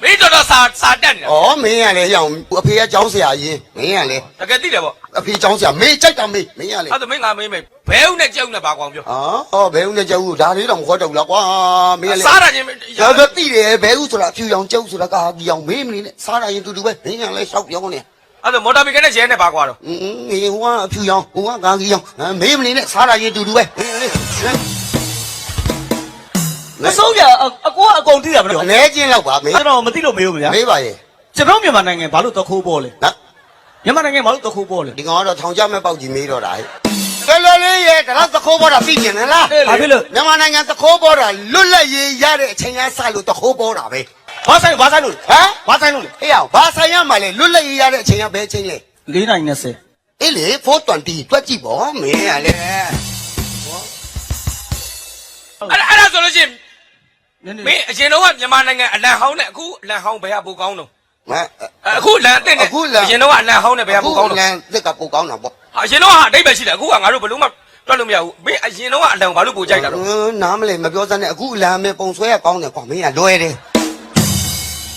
没找到啥蛋的。哦，没呀嘞，让我陪他讲啥嘢，没呀嘞，那个地了不？我陪讲啥，没在讲没呀嘞他。都没俺没，不要那叫那八光标。啊，哦，陪我那酒，哪里让我走了哇，没呀嘞。啥人没？那个地嘞，陪我出来，就让酒出来，干让没没嘞，啥人都呗，没呀嘞，少表呢。他都没他没跟那钱那八卦了。我漂洋，我干一样，没没嘞，啥人都呗，没呀嘞。အစိုးရအကိုကအကုန်သိတာမလို့ လဲကျင်းလောက်ပါမေ ကျွန်တော်မသိလို့မေးဘူးဗျာ မေးပါရဲ့ ကျွန်တော်မြန်မာနိုင်ငံဘာလို့တခိုးပေါ်လဲ နော် မြန်မာနိုင်ငံဘာလို့တခိုးပေါ်လဲ ဒီကောင်ကတော့ထောင်ချမဲ့ပေါက်ကြီးမေးတော့တာဟဲ့ကလေးလေးရဲ့ဒါတော့သခိုးပေါ်တာသိကျင်လား ဘာဖြစ်လို့ မြန်မာနိုင်ငံသခိုးပေါ်တာလွတ်လပ်ရေးရတဲ့အချိန်ကစလို့သခိုးပေါ်တာပဲ ဘာဆိုင်လို့ ဟမ် ဘာဆိုင်လို့လဲ ဟေ့အောင်ဘာဆိုင်ရမှာလဲလွတ်လပ်ရေးရတဲ့အချိန်ကဘယ်အချိန်လဲ 4နိုင်20 အေးလေ420တွက်ကြည့်ပေါ့မင်းကလေ အဲ့ဒါဆိုလို့ရှိရင် နည်းန မ ည်း င်းအရင်တော့ကမြန်မာနိုင်ငံအလံဟောင်းနဲ့အခုအလံဟောင်းဘယ်ဟာပိုကောင်းတော့ မ အခုလန်အစ်နဲ့အရင်တော့ကအလံဟောင်းနဲ့ဘယ်ဟာပိုကောင်းတော့ လန်သက်ကပိုကောင်းတာပေါ့ အရင်တော့ကအတိတ်ပဲရှိတယ်အခုကငါတို့ဘယ်လို့မှတွက်လို့မရဘူးမင်းအရင်တော့ကအလံဘာလို့ပိုကြိုက်တာတော့ နားမလဲမပြောစမ်းနဲ့အခုလန်မဲ့ပုံဆွဲရကောင်းတယ်ကွာမင်းကလွယ်တယ်